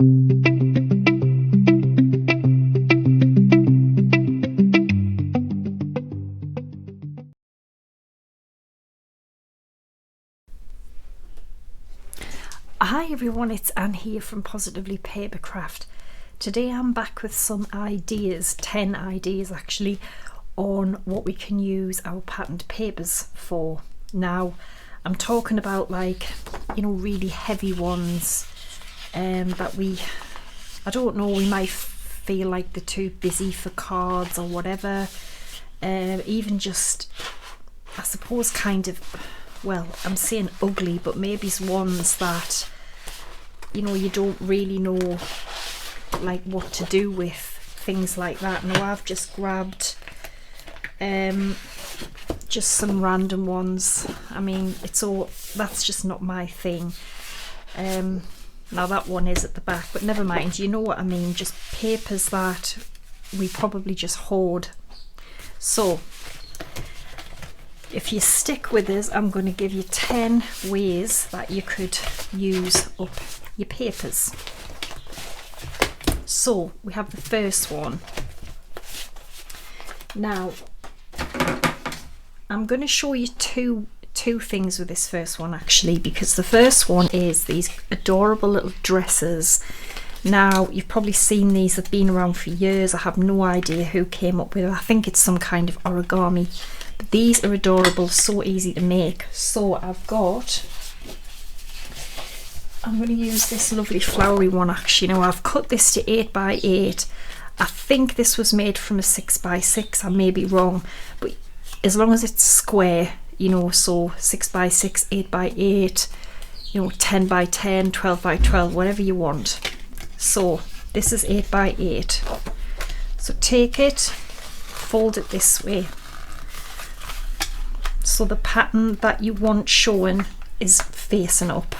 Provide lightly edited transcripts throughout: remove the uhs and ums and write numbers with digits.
Hi everyone, it's Anne here from Positively Papercraft. Today I'm back with some ideas, 10 ideas actually, on what we can use our patterned papers for. Now I'm talking about really heavy ones that I don't know, we might feel like they're too busy for cards or whatever. Even just, I suppose, I'm saying ugly, but maybe it's ones that you don't really know what to do with, things like that. Now I've just grabbed just some random ones. I mean, that's just not my thing. Now that one is at the back, but never mind, you know what I mean, just papers that we probably just hoard. So if you stick with us, I'm going to give you 10 ways that you could use up your papers. So we have the first one. Now I'm going to show you two things with this first one actually, because the first one is these adorable little dresses. Now you've probably seen these, they've been around for years. I have no idea who came up with it. I think it's some kind of origami. But these are adorable, so easy to make. So I'm going to use this lovely flowery one actually. Now I've cut this to 8x8. I think this was made from a 6x6. I may be wrong, but as long as it's square, so 6x6, 8x8, 10x10, 12x12, whatever you want. So this is 8x8. So take it, fold it this way. So the pattern that you want showing is facing up.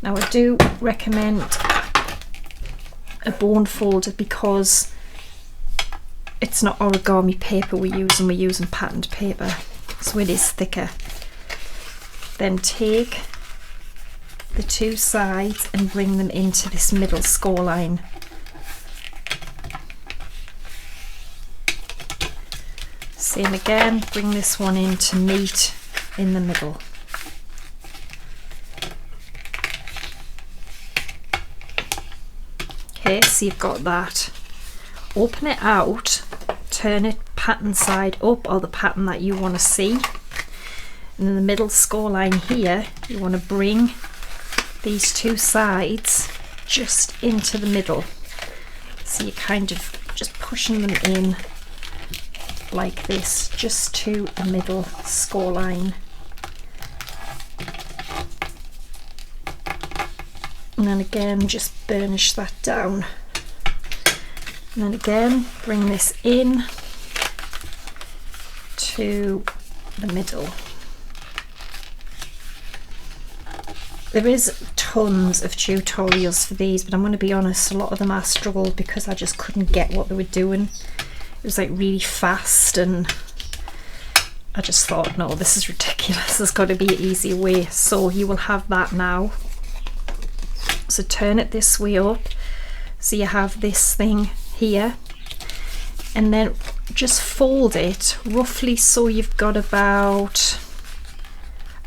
Now I do recommend a bone folder because it's not origami paper we're using patterned paper, so it is thicker. Then take the two sides and bring them into this middle score line. Same again, bring this one in to meet in the middle. Okay, so you've got that. Open it out, turn it pattern side up, or the pattern that you want to see. And in the middle score line here, you want to bring these two sides just into the middle. So you're kind of just pushing them in like this, just to the middle score line. And then again, just burnish that down. And then again, bring this in to the middle. There is tons of tutorials for these, but I'm going to be honest, a lot of them I struggled because I just couldn't get what they were doing. It was really fast, and I just thought, no, this is ridiculous. There's got to be an easier way. So you will have that now. So turn it this way up, so you have this thing here, and then just fold it roughly so you've got about,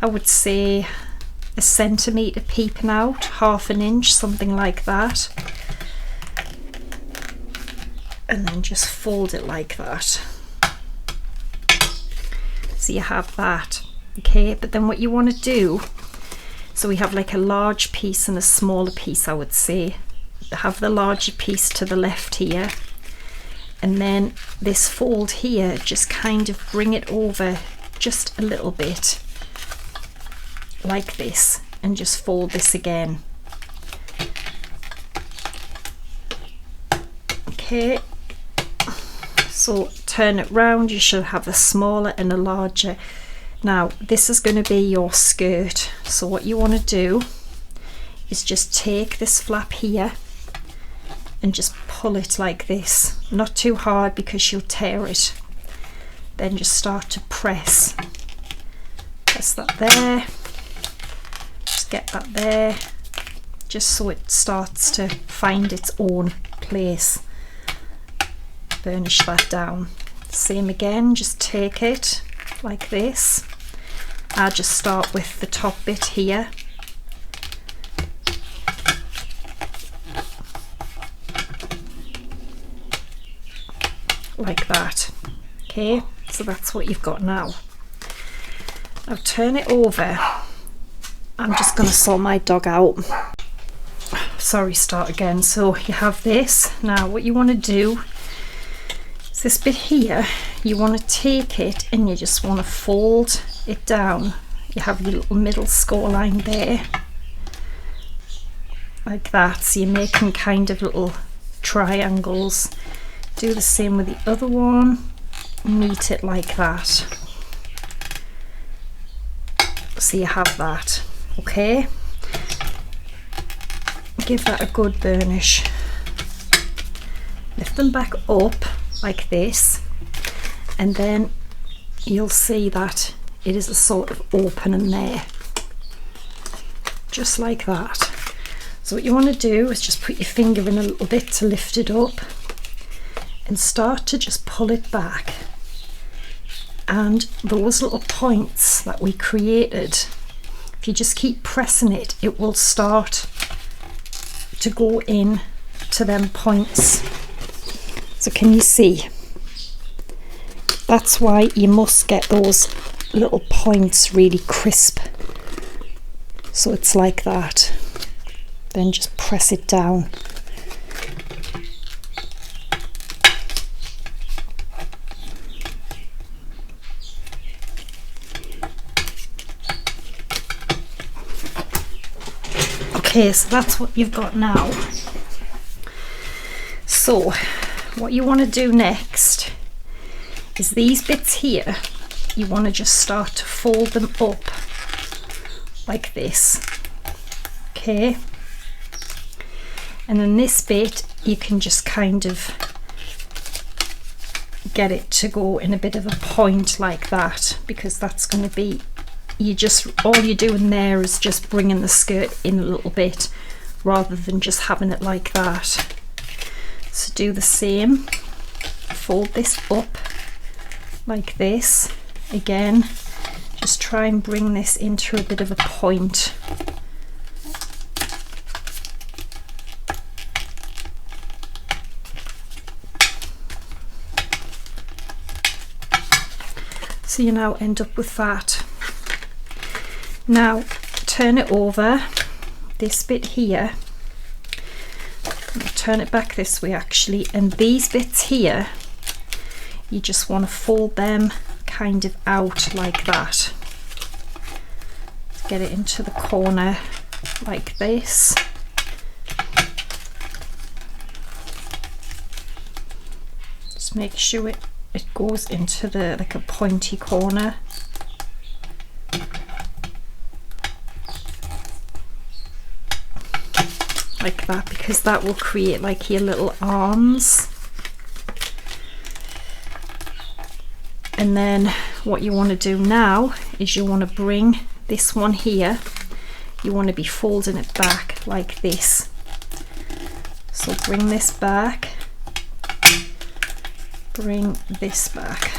I would say, 1 centimetre peeping out, 1/2 inch, something like that, and then just fold it like that. So you have that. Okay, but then what you want to do, so we have a large piece and a smaller piece, I would say. Have the larger piece to the left here, and then this fold here, just kind of bring it over just a little bit like this, and just fold this again. Okay, so turn it round, you should have a smaller and a larger. Now this is going to be your skirt, so what you want to do is just take this flap here and just pull it like this, not too hard because you'll tear it. Then just start to press that there, just get that there, just so it starts to find its own place. Burnish that down. Same again, just take it like this. I just start with the top bit here. Like that. Okay, so that's what you've got now. Now turn it over. I'm just going to sort my dog out. Sorry, start again. So you have this. Now what you want to do is this bit here, you want to take it and you just want to fold it down. You have your little middle score line there. Like that. So you're making kind of little triangles. Do the same with the other one. Meet it like that. So you have that. Okay. Give that a good burnish. Lift them back up like this, and then you'll see that it is a sort of opening there, just like that. So what you want to do is just put your finger in a little bit to lift it up and start to just pull it back, and those little points that we created, if you just keep pressing it, it will start to go in to them points. So can you see? That's why you must get those little points really crisp. So it's like that. Then just press it down. Okay, so that's what you've got now. So what you want to do next is these bits here, you want to just start to fold them up like this. Okay, and then this bit you can just kind of get it to go in a bit of a point like that, because that's going to be, all you're doing there is just bringing the skirt in a little bit rather than just having it like that. So do the same, fold this up like this. Again, just try and bring this into a bit of a point. So you now end up with that. Now turn it over, this bit here, turn it back this way actually, and these bits here, you just want to fold them kind of out like that. Get it into the corner like this. Just make sure it goes into the like a pointy corner. Like that, because that will create like your little arms. And then what you want to do now is you want to bring this one here, you want to be folding it back like this. So bring this back, bring this back.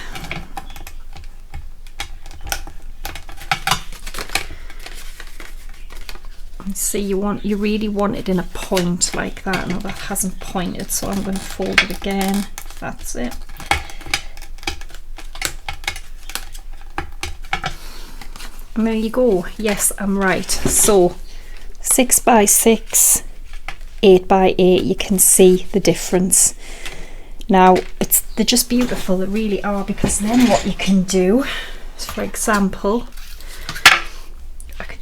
See, you really want it in a point like that. Now that hasn't pointed, so I'm going to fold it again. That's it. And there you go. Yes, I'm right. So 6 by 6, 8 by 8, you can see the difference. Now they're just beautiful, they really are, because then what you can do is, for example,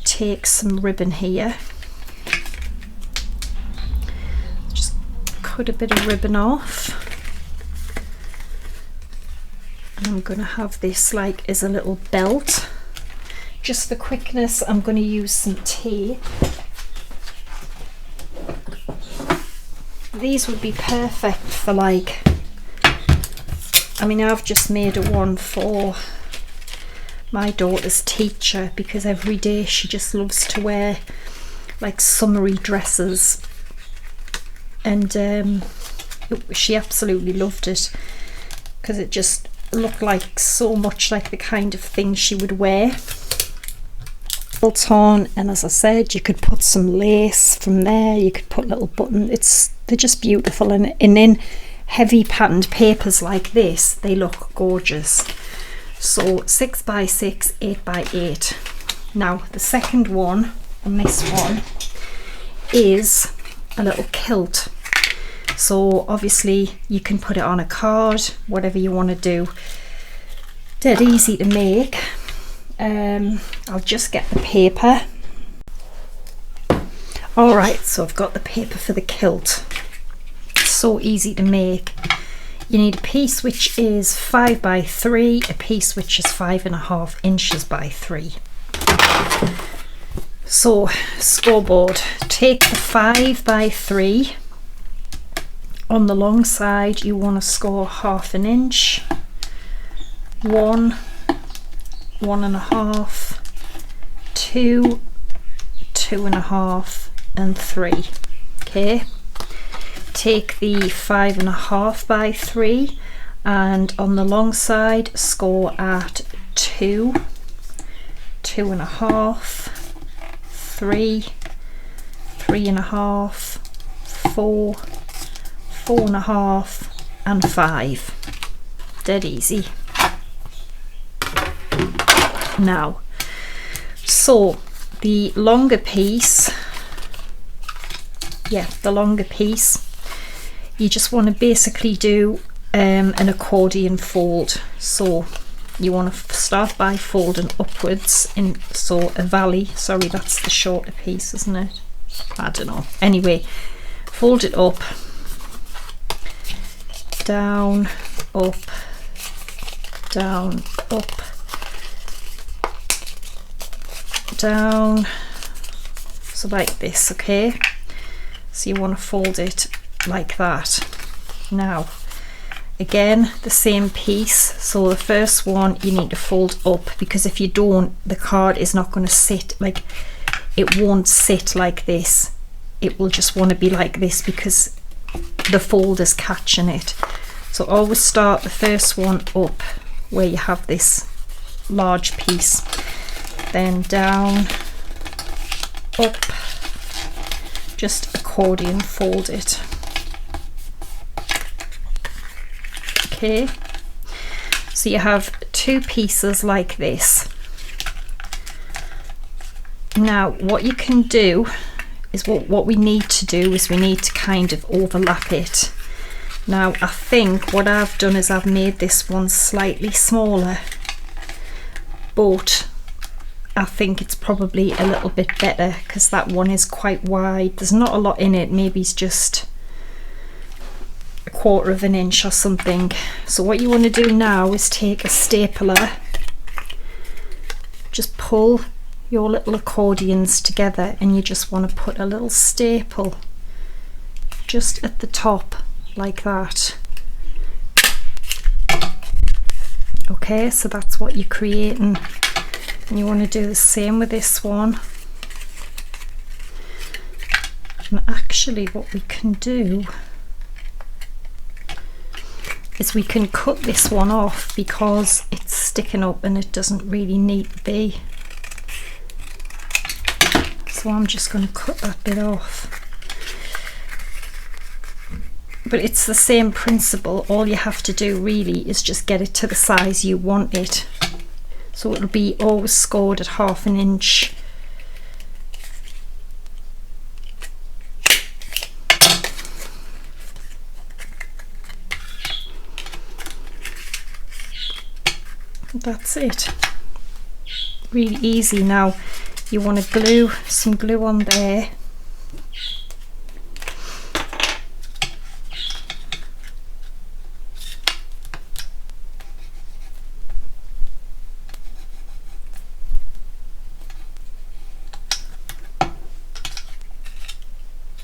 take some ribbon here, just cut a bit of ribbon off, and I'm going to have this like as a little belt. Just for quickness, I'm going to use some tape. These would be perfect for like, I mean, I've just made a one for my daughter's teacher, because every day she just loves to wear like summery dresses, and she absolutely loved it because it just looked like so much like the kind of thing she would wear. Built on, and as I said, you could put some lace from there, you could put little buttons. They're just beautiful, and in heavy patterned papers like this they look gorgeous. So 6x6, 8x8. Now the second one on this one is a little kilt. So obviously you can put it on a card, whatever you want to do. Dead easy to make. I'll just get the paper. Alright, so I've got the paper for the kilt. It's so easy to make. You need a piece which is 5x3, a piece which is 5.5 inches by 3. So, scoreboard, take the 5x3. On the long side you want to score 1/2 inch, 1, 1.5, 2, 2.5 and 3. Okay, take the 5.5x3 and on the long side score at 2, 2.5, 3, 3.5, 4, 4.5 and 5. Dead easy. Now, so the longer piece, you just want to basically do an accordion fold. So you want to start by folding upwards in, so a valley. Sorry, that's the shorter piece, isn't it? I don't know. Anyway, fold it up, down, up, down, up, down, so like this. Okay, so you want to fold it like that. Now again, the same piece. So the first one you need to fold up, because if you don't, the card is not going to sit, like it won't sit like this. It will just want to be like this because the fold is catching it. So always start the first one up where you have this large piece, then down, up, just accordion fold it. Okay, so you have two pieces like this. Now what you can do is, what we need to do is we need to kind of overlap it. Now I think what I've done is I've made this one slightly smaller, but I think it's probably a little bit better because that one is quite wide. There's not a lot in it, maybe it's just 1/4 inch or something. So what you want to do now is take a stapler, just pull your little accordions together, and you just want to put a little staple just at the top like that. Okay, so that's what you're creating, and you want to do the same with this one. And actually what we can do is we can cut this one off because it's sticking up and it doesn't really need to be. So I'm just going to cut that bit off. But it's the same principle. All you have to do really is just get it to the size you want it. So it'll be always scored at 1/2 inch. That's it. Really easy. Now you want to glue some glue on there.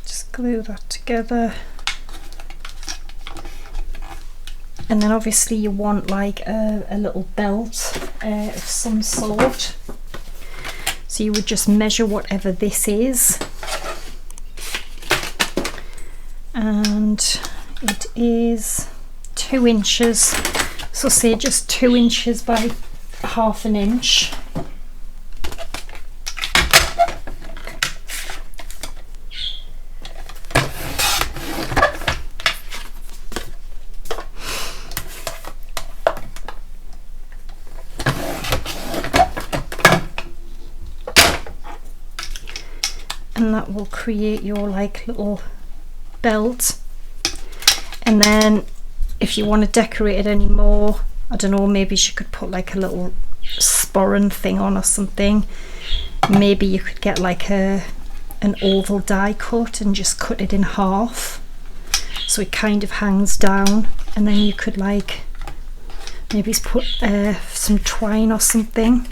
Just glue that together. And then obviously you want like a little belt of some sort. So you would just measure whatever this is. and it is 2 inches, so say just 2 inches by ½ an inch. And that will create your like little belt. And then if you want to decorate it any more, I don't know, maybe you could put like a little sporran thing on or something. Maybe you could get like an oval die cut and just cut it in half so it kind of hangs down, and then you could like maybe put some twine or something.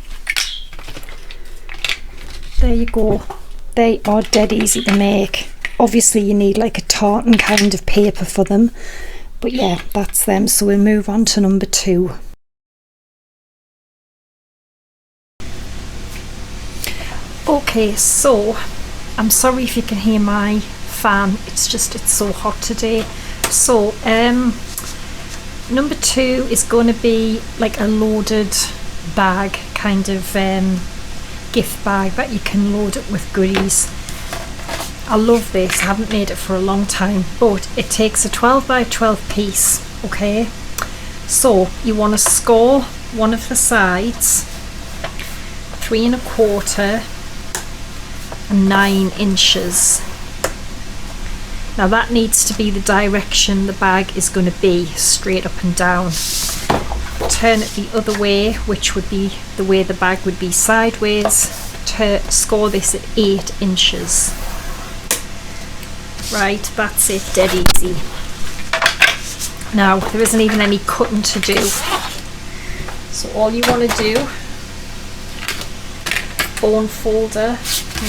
There you go. They are dead easy to make. Obviously you need like a tartan kind of paper for them, but yeah, that's them. So we'll move on to number 2. Okay, so I'm sorry if you can hear my fan, it's so hot today. So number 2 is going to be like a loaded bag, kind of gift bag that you can load it with goodies. I love this. I haven't made it for a long time, but it takes a 12 by 12 piece. Okay, so you want to score one of the sides 3 1/4 and 9 inches. Now that needs to be the direction the bag is going to be, straight up and down. Turn it the other way, which would be the way the bag would be sideways. Score this at 8 inches. Right, that's it, dead easy. Now there isn't even any cutting to do, so all you want to do, bone folder.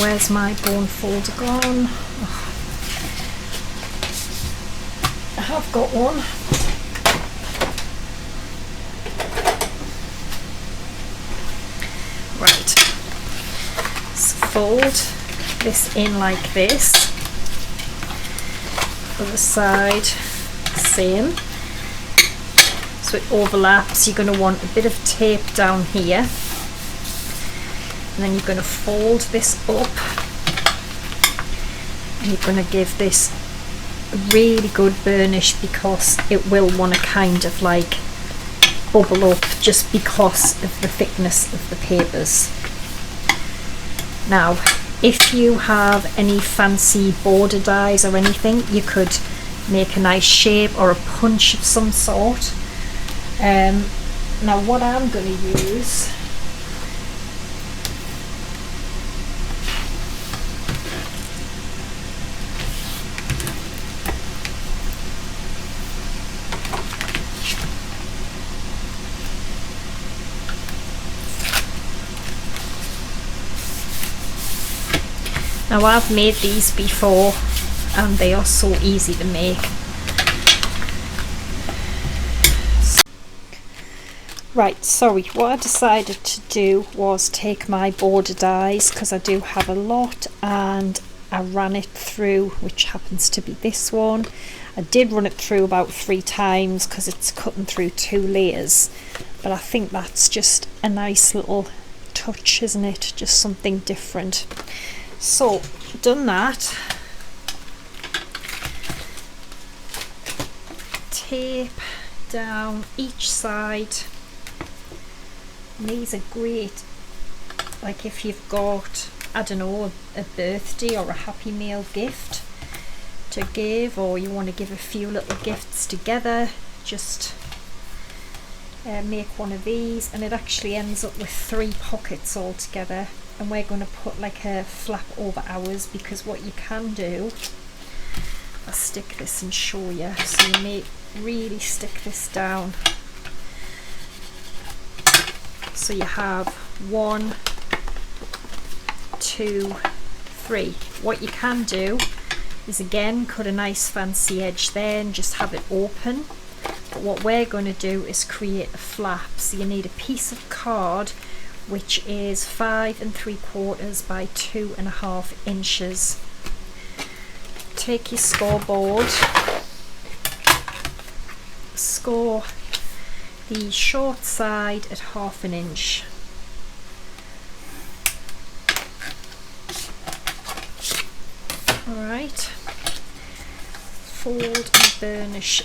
Where's my bone folder gone? Oh, I have got one. Right, so fold this in like this. Other side, same. So it overlaps. You're going to want a bit of tape down here, and then you're going to fold this up, and you're going to give this a really good burnish, because it will want to kind of like bubble up just because of the thickness of the papers. Now if you have any fancy border dies or anything, you could make a nice shape or a punch of some sort. Now what I'm going to use, now I've made these before and they are so easy to make. Right, sorry, what I decided to do was take my border dies, because I do have a lot, and I ran it through, which happens to be this one. I did run it through about 3 times because it's cutting through 2 layers, but I think that's just a nice little touch, isn't it? Just something different. So, done that. Tape down each side. And these are great, like if you've got, I don't know, a birthday or a Happy Meal gift to give, or you want to give a few little gifts together, just make one of these, and it actually ends up with 3 pockets all together. And we're going to put like a flap over ours, because what you can do, I'll stick this and show you, so you may really stick this down. So you have 1, 2, 3. What you can do is again cut a nice fancy edge there and just have it open. But what we're going to do is create a flap. So you need a piece of card which is 5 3/4 by 2 1/2 inches. take your scoreboard, score the short side at 1/2 inch. Alright, fold and burnish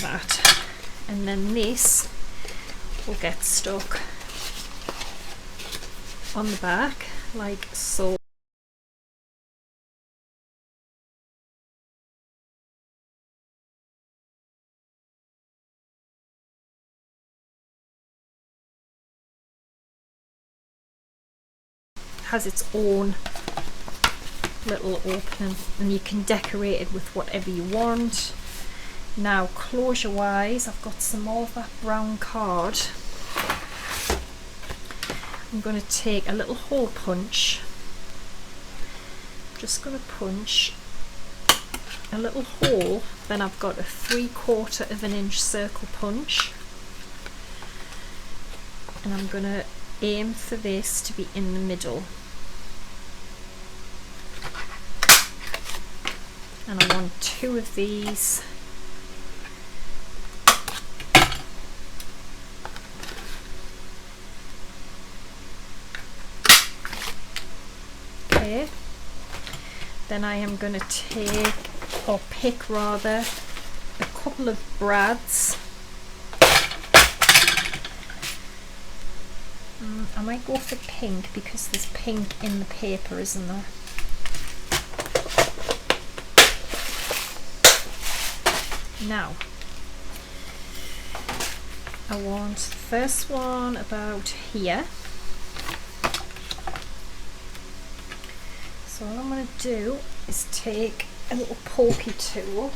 that, and then this will get stuck on the back like so. Has its own little opening, and you can decorate it with whatever you want. Now closure wise, I've got some more of that brown card. I'm going to take a little hole punch. I'm just going to punch a little hole, then I've got a 3/4 of an inch circle punch, and I'm going to aim for this to be in the middle. And I want 2 of these. Okay. Then I am going to take, or pick rather, a couple of brads. I might go for pink because there's pink in the paper, isn't there? Now, I want the first one about here. So what I'm going to do is take a little pokey tool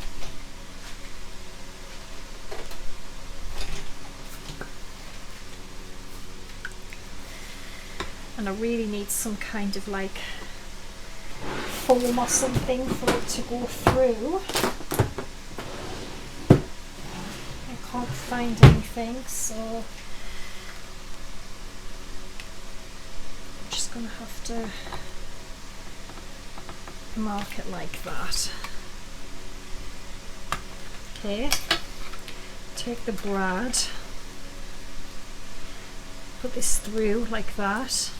and I really need some kind of like foam or something for it to go through. I can't find anything, so I'm just going to have to mark it like that. Okay, take the brad, put this through like that.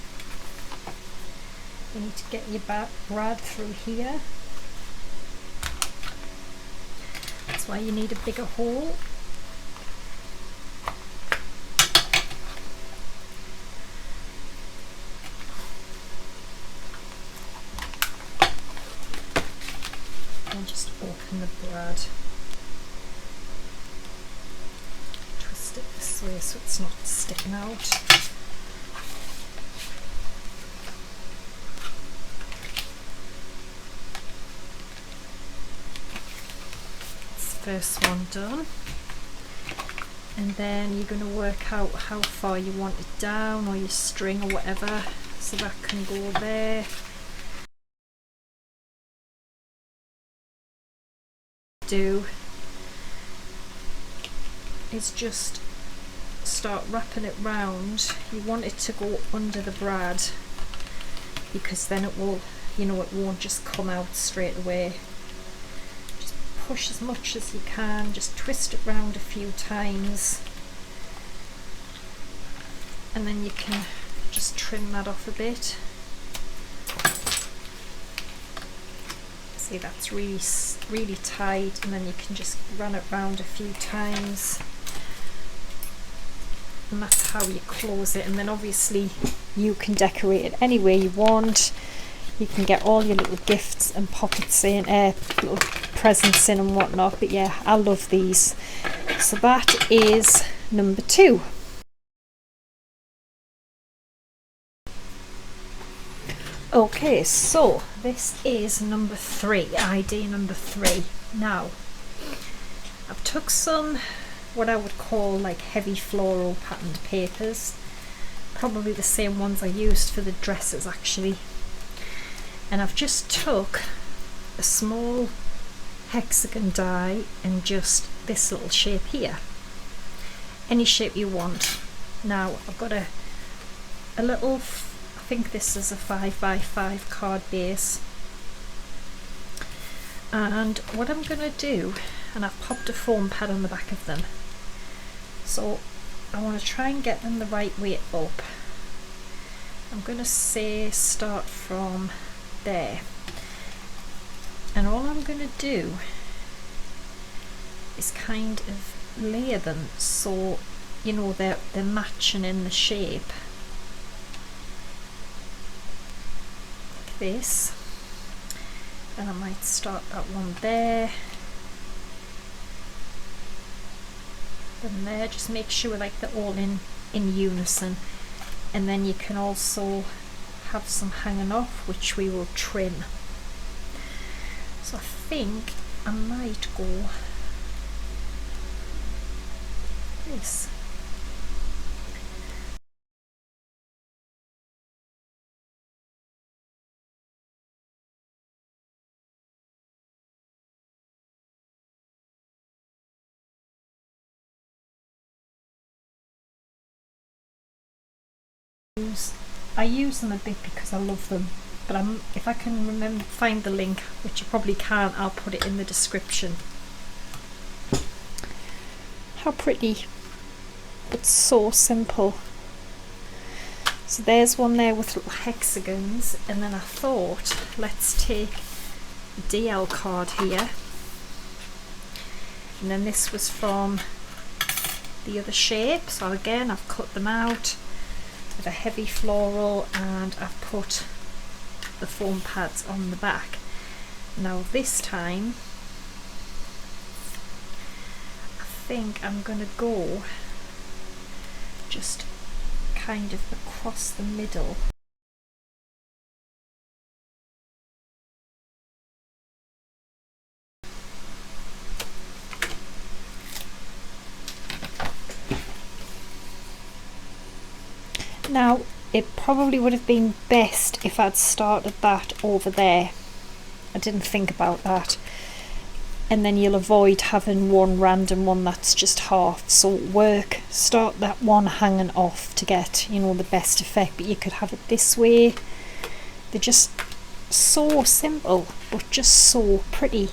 You need to get your brad through here. That's why you need a bigger hole. And just open the brad. Twist it this way so it's not sticking out. First one done, and then you're going to work out how far you want it down, or your string or whatever, so that can go there. Do is just start wrapping it round. You want it to go under the brad because then it will, you know, it won't just come out straight away. Push as much as you can, just twist it round a few times, and then you can just trim that off a bit. See, that's really tight, and then you can just run it round a few times, and that's how you close it. And then obviously you can decorate it any way you want. You can get all your little gifts and pockets in, little presents in and whatnot, but yeah, I love these. So that is number 2. Okay, so this is number 3, idea number 3. Now, I've took some what I would call like heavy floral patterned papers, probably the same ones I used for the dresses actually. And I've just took a small hexagon die and just this little shape here, any shape you want. Now I've got a little, I think this is a 5x5 card base. And what I'm going to do, and I've popped a foam pad on the back of them, so I want to try and get them the right way up. I'm going to say start from there, and all I'm going to do is kind of layer them so you know they're matching in the shape, like this. And I might start that one there, then there, just make sure like they're all in unison. And then you can also have some hanging off, which we will trim. So I think I might go this. I use them a bit because I love them, but if I can find the link, which I probably can't, I'll put it in the description. How pretty, but so simple. So there's one there with little hexagons, and then I thought, let's take a DL card here, and then this was from the other shape, so again I've cut them out with a heavy floral, and I've put the foam pads on the back. Now this time I think I'm going to go just kind of across the middle. Now it probably would have been best if I'd started that over there. I didn't think about that. And then you'll avoid having one random one that's just half. So start that one hanging off to get, you know, the best effect. But you could have it this way. They're just so simple, but just so pretty.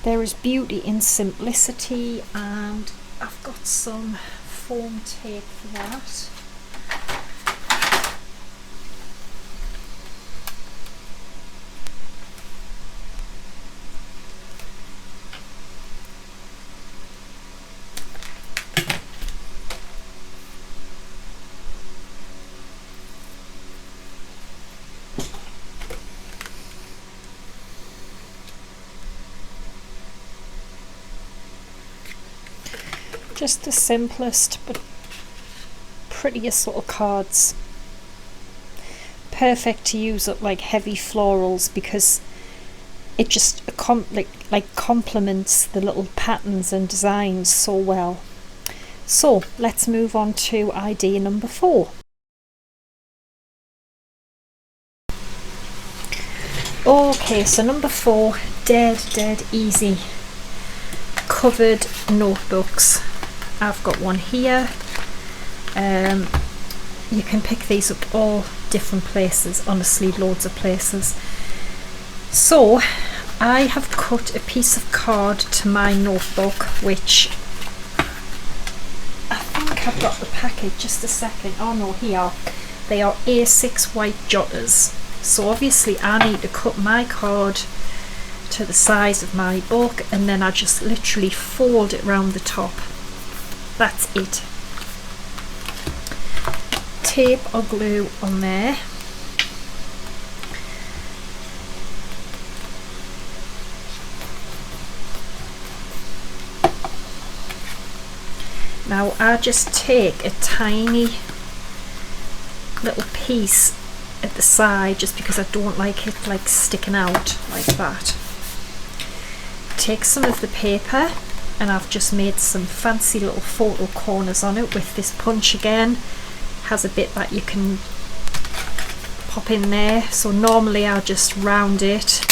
There is beauty in simplicity, and I've got some foam tape for that. Just the simplest but prettiest little cards. Perfect to use up like heavy florals, because it just complements the little patterns and designs so well. So let's move on to idea number 4. Okay, so number 4, dead easy. Covered notebooks. I've got one here. You can pick these up all different places, honestly, loads of places. So I have cut a piece of card to my notebook, which I think I've got the package, just a second. Oh no, here. They are A6 white jotters. So obviously I need to cut my card to the size of my book, and then I just literally fold it round the top. That's it. Tape or glue on there. Now I just take a tiny little piece at the side, just because I don't like it like sticking out like that. Take some of the paper, and I've just made some fancy little photo corners on it with this punch. Again, has a bit that you can pop in there. So normally I'll just round it,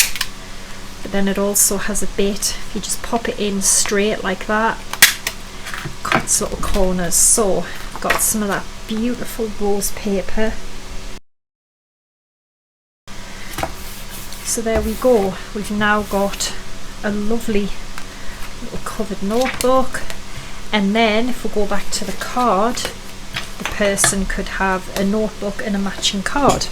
but then it also has a bit, if you just pop it in straight like that, cuts little corners. So I've got some of that beautiful rose paper. So there we go, we've now got a lovely little covered notebook. And then if we go back to the card, the person could have a notebook and a matching card.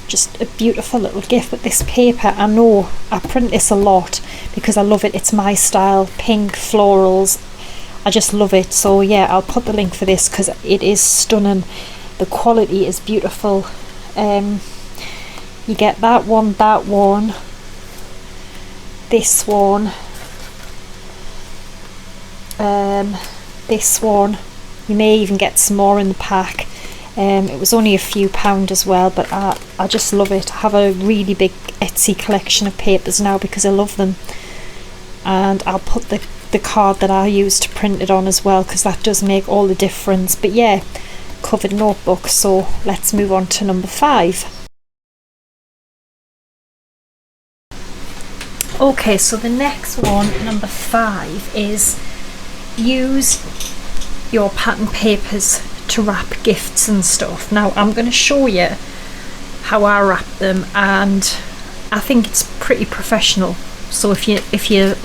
Just a beautiful little gift. But this paper, I know I print this a lot because I love it. It's my style, pink florals. I just love it. So yeah, I'll put the link for this because it is stunning. The quality is beautiful. You get that one, this one, this one. You may even get some more in the pack. It was only a few pound as well, but I just love it. I have a really big Etsy collection of papers now because I love them. And I'll put the card that I use to print it on as well, because that does make all the difference. But yeah, covered notebook. So let's move on to number 5. Okay, so the next one, number 5, is use your pattern papers to wrap gifts and stuff. Now I'm going to show you how I wrap them, and I think it's pretty professional. So if you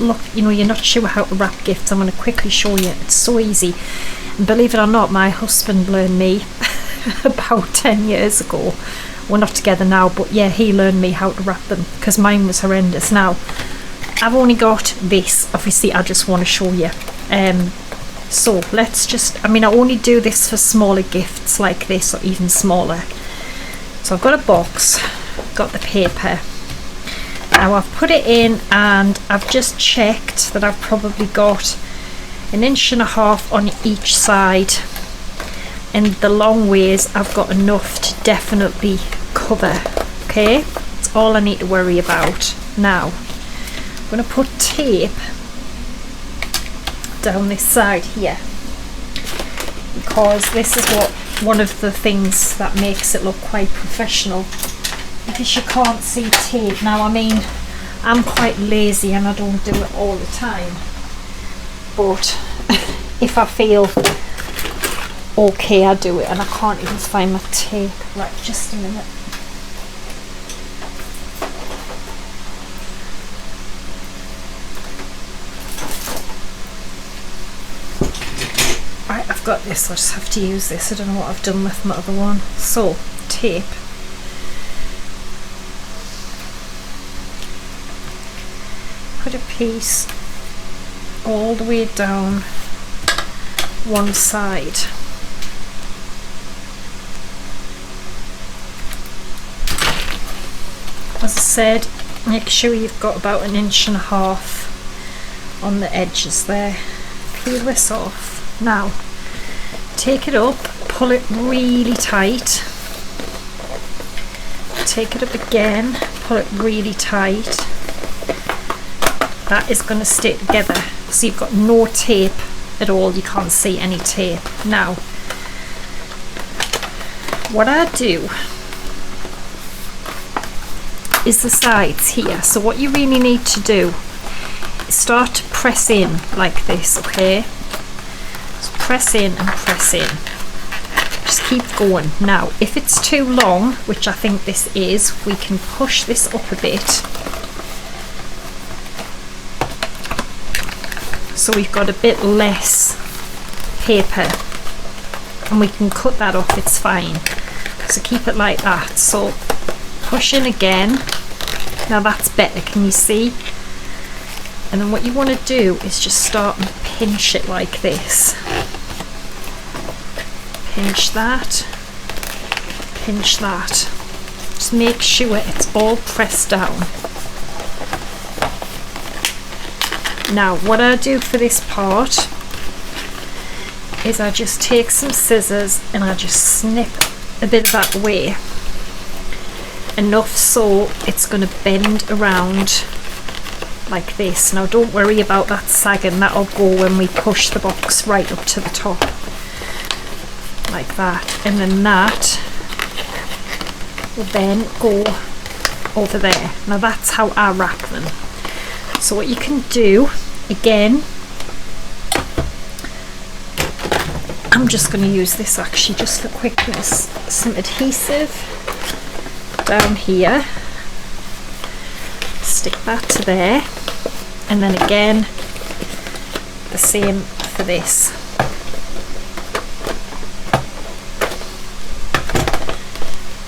look, you're not sure how to wrap gifts, I'm going to quickly show you. It's so easy. And believe it or not, my husband learned me about 10 years ago. We're not together now, but yeah, he learned me how to wrap them because mine was horrendous. Now I've only got this, obviously I just want to show you. So let's just, I only do this for smaller gifts like this, or even smaller. So I've got a box, got the paper. Now I've put it in and I've just checked that I've probably got 1.5 inches on each side. And the long ways I've got enough to definitely cover. Okay, that's all I need to worry about. Now I'm going to put tape down this side here, because this is one of the things that makes it look quite professional, because you can't see tape. Now I'm quite lazy and I don't do it all the time, but if I feel okay, I do it. And I can't even find my tape. Right, just a minute. Right, I've got this. I just have to use this. I don't know what I've done with my other one. So, tape. Put a piece all the way down one side. As I said, make sure you've got about 1.5 inches on the edges there. Peel this off. Now, take it up, pull it really tight. Take it up again, pull it really tight. That is going to stay together. So you've got no tape at all, you can't see any tape. Now, what I do is the sides here. So what you really need to do is start to press in like this, okay? So press in and press in. Just keep going. Now, if it's too long, which I think this is, we can push this up a bit. So we've got a bit less paper, and we can cut that off, it's fine. So keep it like that. So push in again. Now that's better, can you see? And then what you want to do is just start and pinch it like this. Pinch that, pinch that. Just make sure it's all pressed down. Now what I do for this part is I just take some scissors and I just snip a bit of that away, enough so it's going to bend around like this. Now don't worry about that sagging, that'll go when we push the box right up to the top, like that. And then that will then go over there. Now that's how I wrap them. So what you can do, again, I'm just going to use this actually just for quickness, some adhesive down here, stick that to there, and then again the same for this.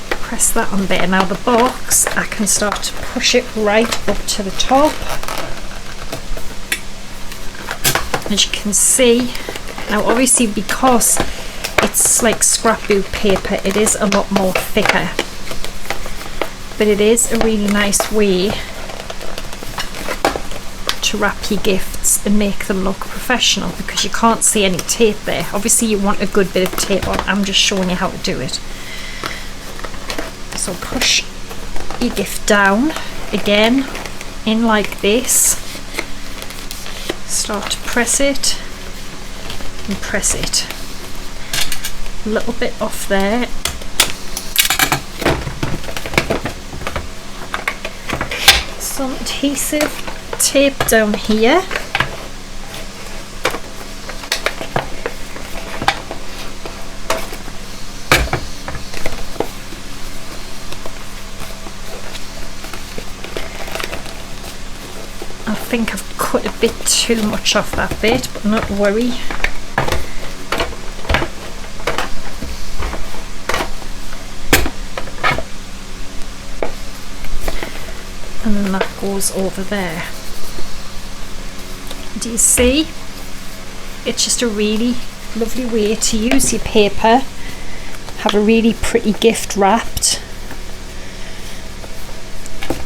Press that on there. Now the box, I can start to push it right up to the top. As you can see, now obviously because it's like scrapbook paper, it is a lot more thicker, but it is a really nice way to wrap your gifts and make them look professional, because you can't see any tape there. Obviously you want a good bit of tape on. I'm just showing you how to do it. So push your gift down again in like this, start to press it and press it. A little bit off there. Some adhesive tape down here. I think I've cut a bit too much off that bit, but not to worry. And then that goes over there. Do you see? It's just a really lovely way to use your paper, have a really pretty gift wrapped.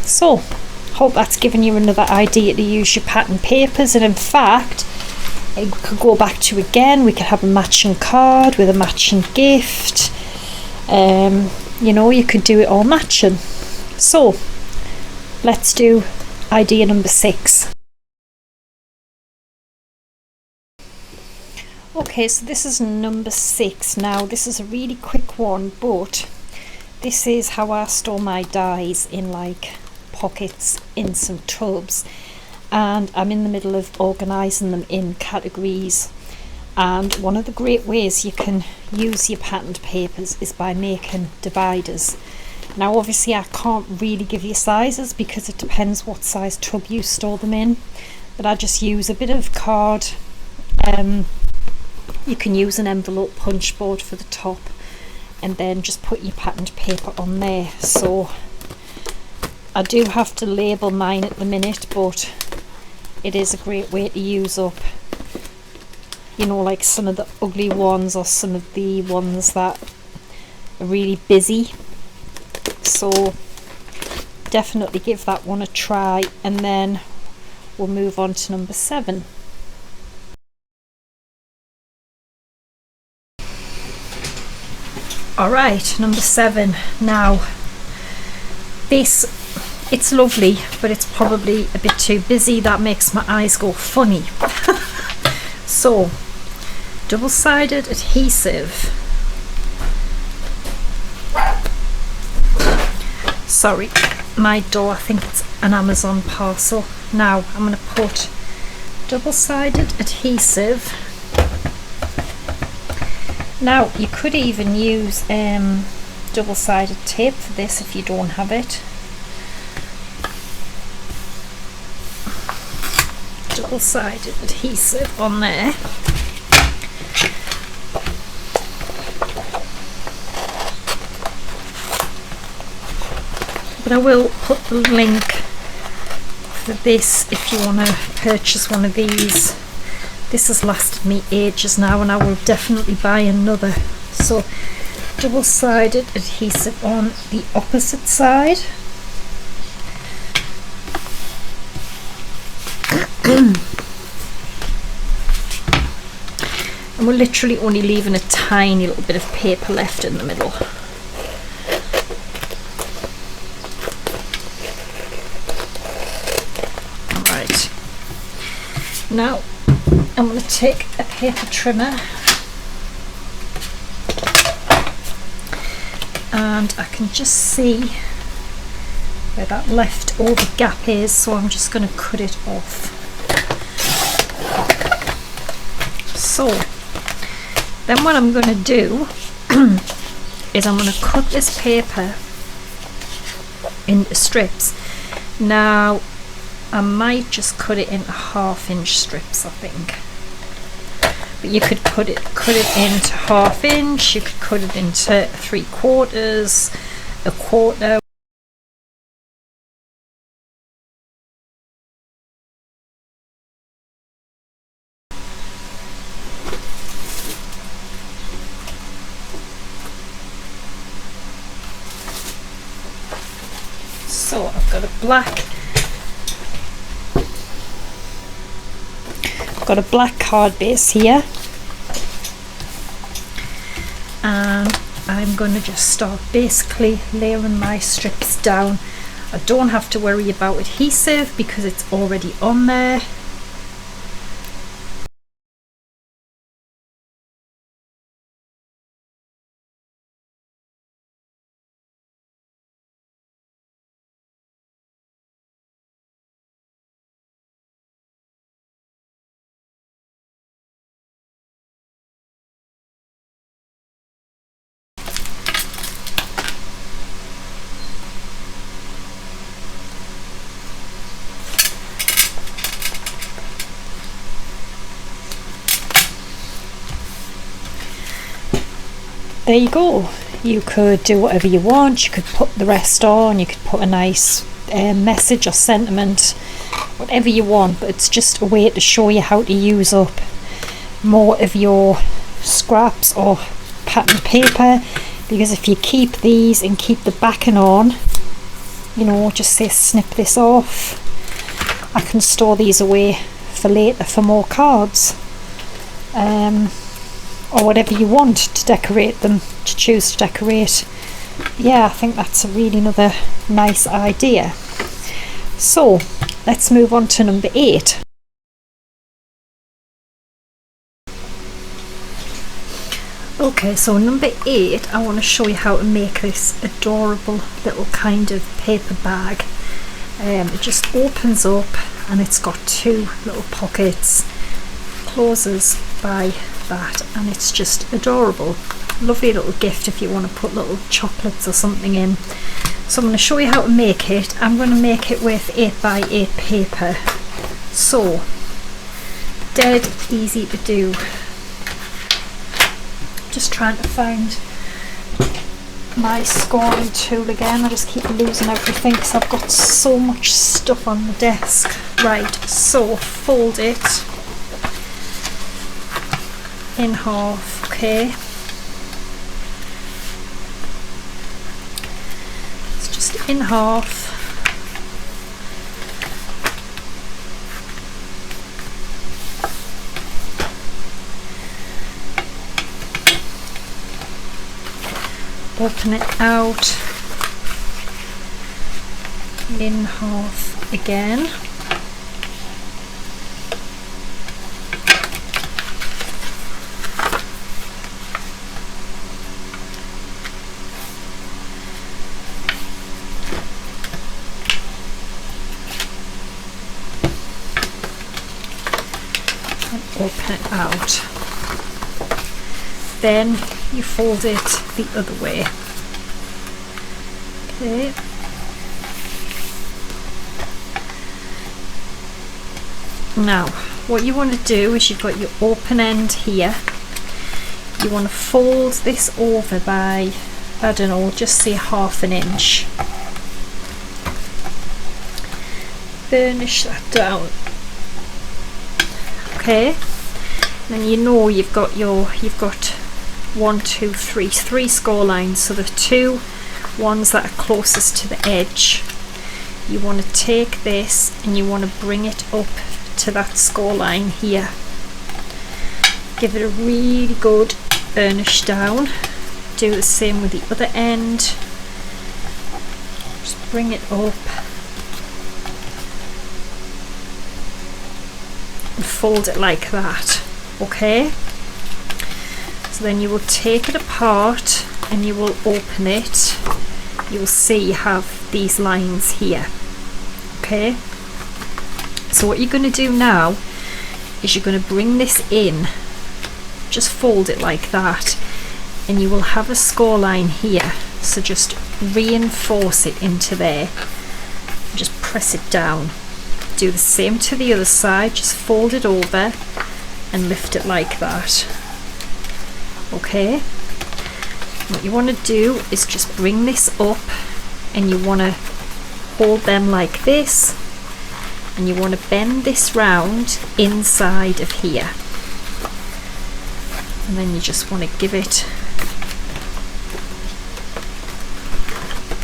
So, hope that's given you another idea to use your pattern papers, and in fact, we could go back to again, we could have a matching card with a matching gift. You know, you could do it all matching. So, let's do idea number 6. Okay, so this is number 6. Now, this is a really quick one, but this is how I store my dies, in like pockets in some tubs, and I'm in the middle of organising them in categories. And one of the great ways you can use your patterned papers is by making dividers. Now obviously I can't really give you sizes because it depends what size tub you store them in, but I just use a bit of card. You can use an envelope punch board for the top, and then just put your patterned paper on there. So I do have to label mine at the minute, but it is a great way to use up, you know, like some of the ugly ones or some of the ones that are really busy. So definitely give that one a try, and then we'll move on to number 7. Alright, number 7. Now this, it's lovely, but it's probably a bit too busy. That makes my eyes go funny. So double-sided adhesive. Sorry, my door, I think it's an Amazon parcel. Now I'm going to put double-sided adhesive. Now you could even use double-sided tape for this if you don't have it. Double-sided adhesive on there. But I will put the link for this if you want to purchase one of these. This has lasted me ages now, and I will definitely buy another. So double-sided adhesive on the opposite side. And we're literally only leaving a tiny little bit of paper left in the middle. Alright, now I'm going to take a paper trimmer and I can just see where that leftover gap is, so I'm just going to cut it off. So then what I'm going to do is I'm going to cut this paper into strips. Now I might just cut it into 1/2 inch strips, I think. But you could cut it into 1/2 inch, you could cut it into 3/4, 1/4. So I've got a black card base here, and I'm going to just start basically layering my strips down. I don't have to worry about adhesive because it's already on there. There you go. You could do whatever you want. You could put the rest on, you could put a nice message or sentiment, whatever you want, but it's just a way to show you how to use up more of your scraps or pattern paper, because if you keep these and keep the backing on, you know, just say snip this off, I can store these away for later for more cards. Or whatever you want to decorate them, to choose to decorate. Yeah, I think that's a really another nice idea. So let's move on to number 8. Okay, so number 8, I want to show you how to make this adorable little kind of paper bag. It just opens up and it's got 2 little pockets, closes by that, and it's just adorable. Lovely little gift if you want to put little chocolates or something in. So I'm going to show you how to make it. I'm going to make it with 8x8 paper. So dead easy to do. Just trying to find my scoring tool again. I just keep losing everything because I've got so much stuff on the desk. Right, so fold it in half, okay. It's just in half. Open it out in half again. Open it out. Then you fold it the other way. Okay. Now, what you want to do is you've got your open end here. You want to fold this over by, I don't know, just say 1/2 inch. Burnish that down. Okay. Then you know you've got 1, 2, 3, 3 score lines. So the 2 ones that are closest to the edge, you want to take this and you want to bring it up to that score line here. Give it a really good burnish down. Do the same with the other end. Just bring it up and fold it like that. Okay, so then you will take it apart and you will open it. You will see you have these lines here. Okay, so what you're going to do now is you're going to bring this in, just fold it like that, and you will have a score line here. So just reinforce it into there, just press it down. Do the same to the other side, just fold it over and lift it like that. Okay, what you want to do is just bring this up, and you want to hold them like this, and you want to bend this round inside of here, and then you just want to give it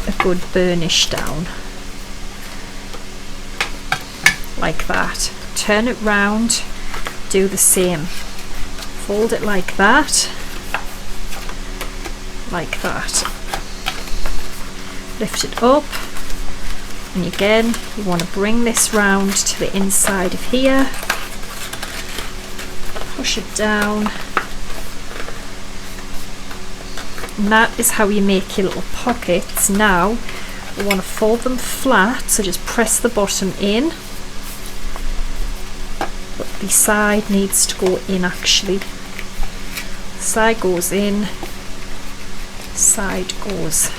a good burnish down like that. Turn it round, do the same, fold it like that, like that, lift it up, and again you want to bring this round to the inside of here, push it down, and that is how you make your little pockets. Now we want to fold them flat, so just press the bottom in, but the side needs to go in actually. The side goes in, side goes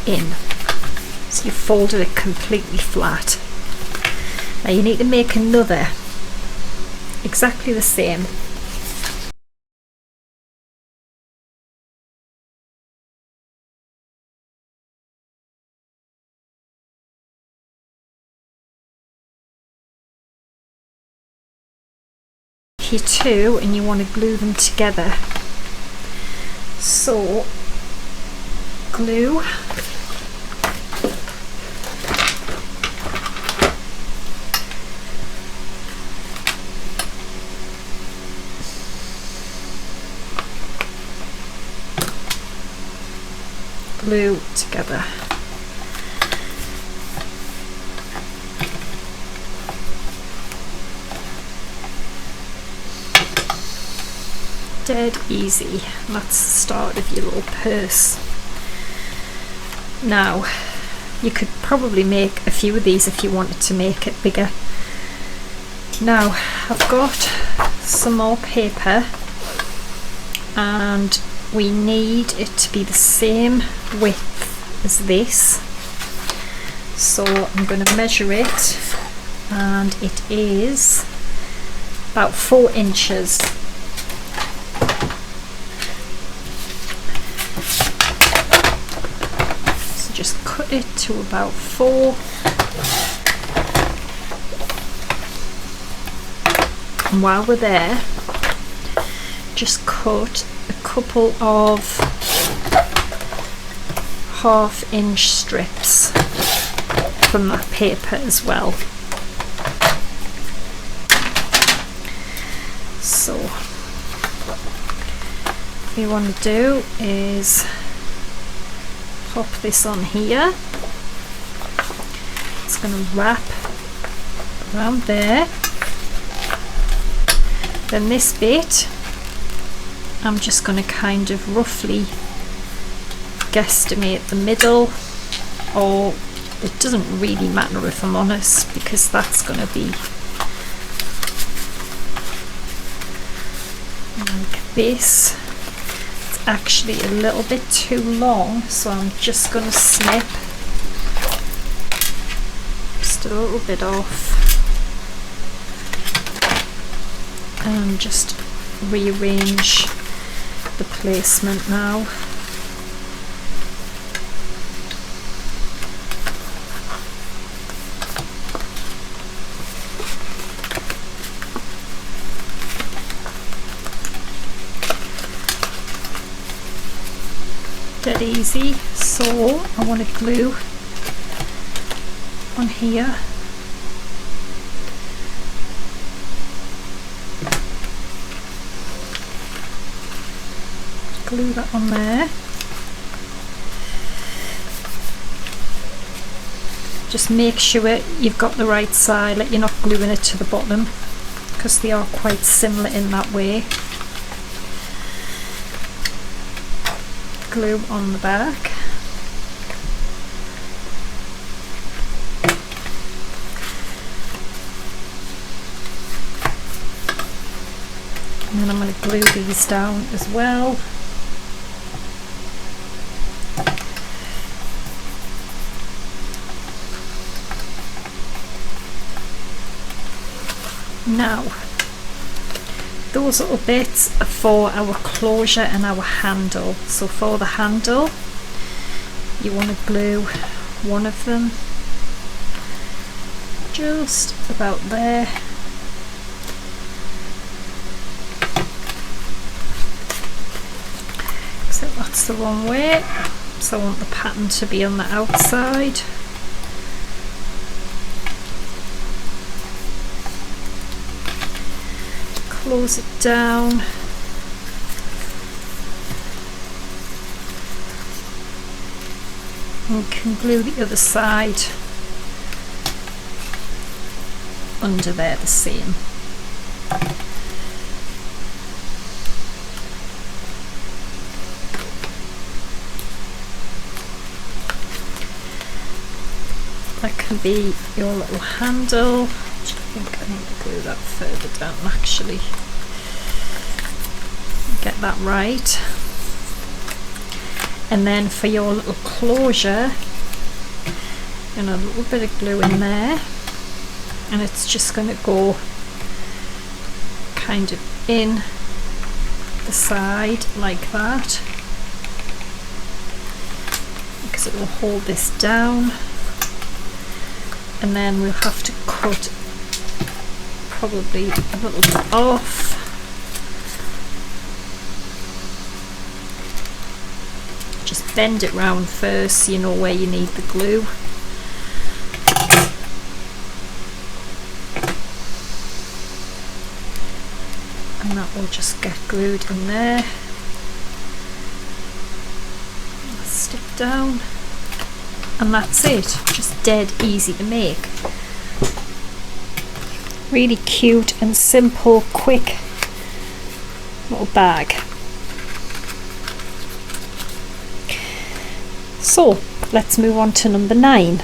in, so you folded it completely flat. Now you need to make another exactly the same. Here too, and you want to glue them together. So glue, glue together. Dead easy. And that's the start of your little purse. Now you could probably make a few of these if you wanted to make it bigger. Now I've got some more paper, and we need it to be the same width as this, so I'm going to measure it, and it is about 4 inches. Just cut it to about 4, and while we're there, just cut a couple of 1/2 inch strips from that paper as well. So what you want to do is pop this on here. It's going to wrap around there. Then this bit, I'm just going to kind of roughly guesstimate the middle, or it doesn't really matter if I'm honest, because that's going to be like this. Actually a little bit too long, so I'm just going to snip just a little bit off and just rearrange the placement now. Dead easy. So I want to glue on here, glue that on there. Just make sure you've got the right side, like you're not gluing it to the bottom, because they are quite similar in that way. Glue on the back. And then I'm going to glue these down as well. Now those little bits are for our closure and our handle. So for the handle, you want to glue one of them just about there. So that's the wrong way, so I want the pattern to be on the outside. Close it down. And we can glue the other side under there the same. That can be your little handle. I think I need to glue that further down actually. Get that right. And then for your little closure, and a little bit of glue in there, and it's just going to go kind of in the side like that, because it will hold this down. And then we'll have to cut probably a little bit off. Just bend it round first so you know where you need the glue. And that will just get glued in there. Stick down. And that's it, just dead easy to make. Really cute and simple, quick little bag. So let's move on to number 9.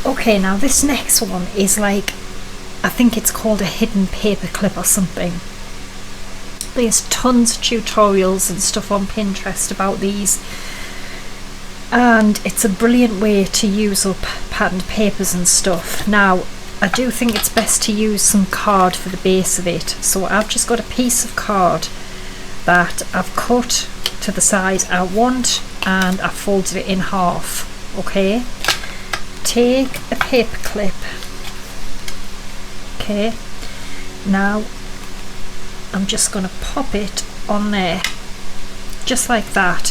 Okay, now this next one is like, I think it's called a hidden paper clip or something. There's tons of tutorials and stuff on Pinterest about these, and it's a brilliant way to use up patterned papers and stuff. Now I do think it's best to use some card for the base of it, so I've just got a piece of card that I've cut to the size I want and I've folded it in half. Okay, take a paper clip. Okay, now I'm just going to pop it on there just like that,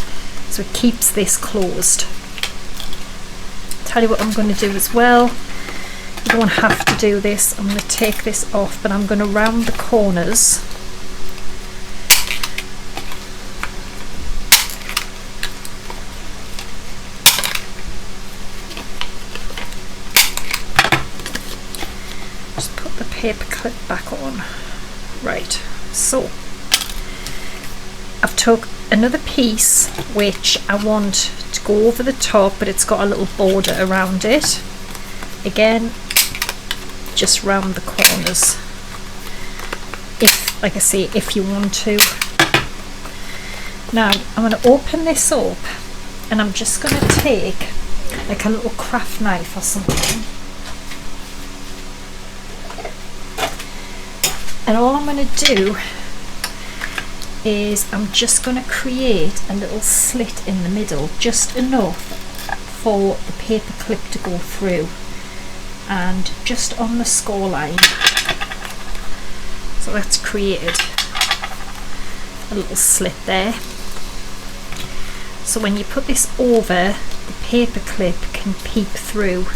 so it keeps this closed. Tell you what I'm going to do as well, you don't have to do this. I'm going to take this off, but I'm going to round the corners. Just put the paper clip back on. Right, so I've took another piece which I want to go over the top, but it's got a little border around it. Again, just round the corners, if, like I say, if you want to. Now I'm going to open this up, and I'm just going to take like a little craft knife or something, and all I'm going to do is I'm just going to create a little slit in the middle, just enough for the paper clip to go through, and just on the score line. So that's created a little slit there. So when you put this over, the paper clip can peek through.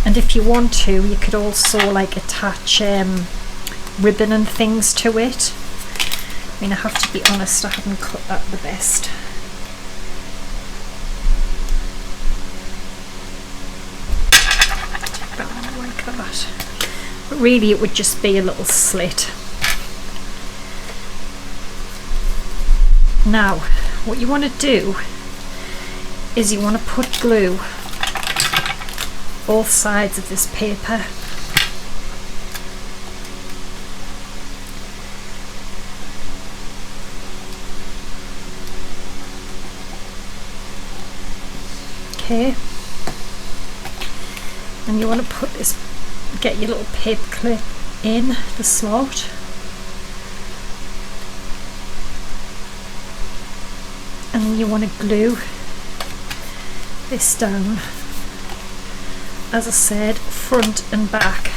And if you want to, you could also like attach ribbon and things to it. I mean, I have to be honest, I haven't cut that the best. Like that. But really it would just be a little slit. Now what you want to do is you want to put glue both sides of this paper. Okay, and you want to put this, get your little paper clip in the slot, and then you want to glue this down, as I said, front and back.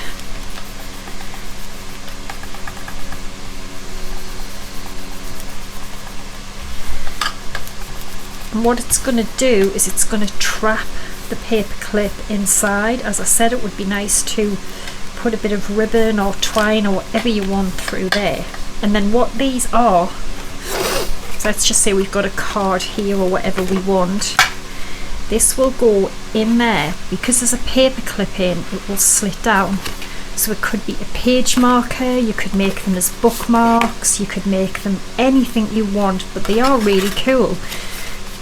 And what it's going to do is it's going to trap the paper clip inside. As I said, it would be nice to put a bit of ribbon or twine or whatever you want through there. And then what these are, so let's just say we've got a card here or whatever we want. This will go in there. Because there's a paper clip in, it will slit down. So it could be a page marker, you could make them as bookmarks, you could make them anything you want, but they are really cool.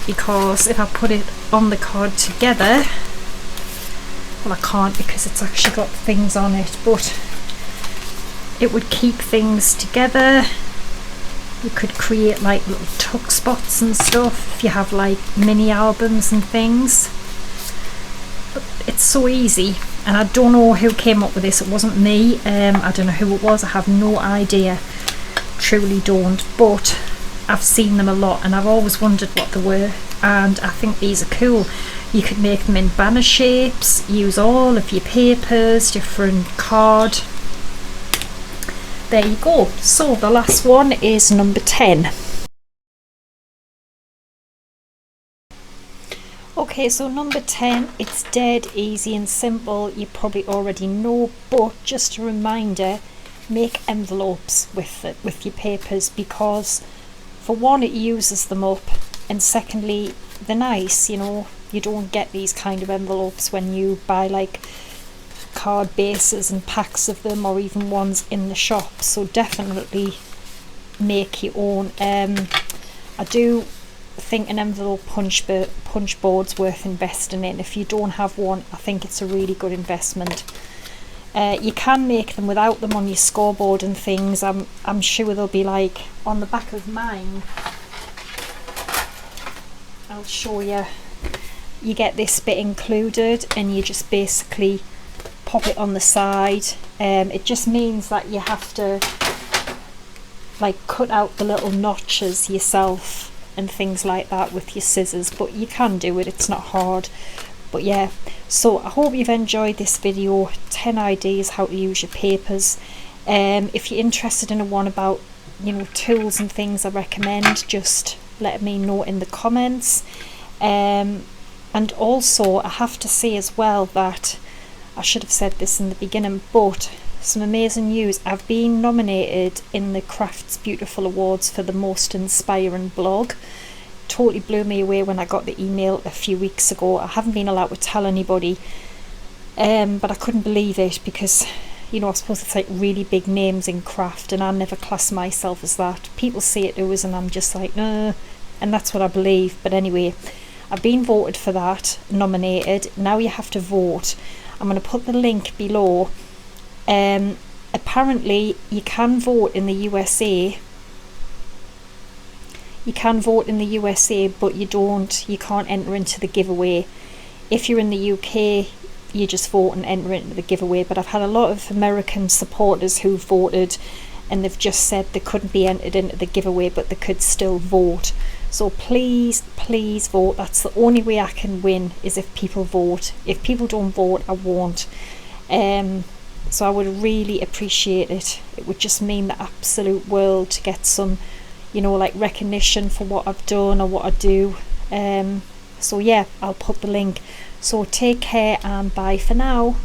Because if I put it on the card together, well, I can't because it's actually got things on it, but it would keep things together. You could create like little tuck spots and stuff if you have like mini albums and things. But it's so easy, and I don't know who came up with this. It wasn't me. I don't know who it was. I have no idea, truly don't, but I've seen them a lot and I've always wondered what they were, and I think these are cool. You could make them in banner shapes, use all of your papers, different card. There you go. So the last one is number 10. Okay, so number 10, it's dead easy and simple. You probably already know, but just a reminder, make envelopes with your papers, because for one, it uses them up, and secondly, they're nice. You know, you don't get these kind of envelopes when you buy like card bases and packs of them, or even ones in the shop. So definitely make your own. I do think an envelope punch board's worth investing in. If you don't have one, I think it's a really good investment. You can make them without them on your scoreboard and things. I'm sure they'll be like on the back of mine. I'll show you. You get this bit included, and you just basically pop it on the side. It just means that you have to like cut out the little notches yourself and things like that with your scissors, but you can do it, it's not hard. But yeah, so I hope you've enjoyed this video, 10 ideas how to use your papers. If you're interested in one about, you know, tools and things I recommend, just let me know in the comments. And also I have to say as well that I should have said this in the beginning, but some amazing news. I've been nominated in the Crafts Beautiful Awards for the most inspiring blog. Totally blew me away when I got the email a few weeks ago. I haven't been allowed to tell anybody, but I couldn't believe it, because, you know, I suppose it's like really big names in craft, and I never class myself as that. People say it to us and I'm just like, and that's what I believe. But anyway, I've been voted for that, nominated. Now you have to vote. I'm going to put the link below. Apparently you can vote in the USA. You can vote in the USA, but you can't enter into the giveaway. If you're in the UK, you just vote and enter into the giveaway. But I've had a lot of American supporters who voted, and they've just said they couldn't be entered into the giveaway, but they could still vote. So please vote. That's the only way I can win, is if people vote. If people don't vote, I won't. So I would really appreciate it. It would just mean the absolute world to get some, you know, like recognition for what I've done or what I do. So yeah, I'll put the link. So take care and bye for now.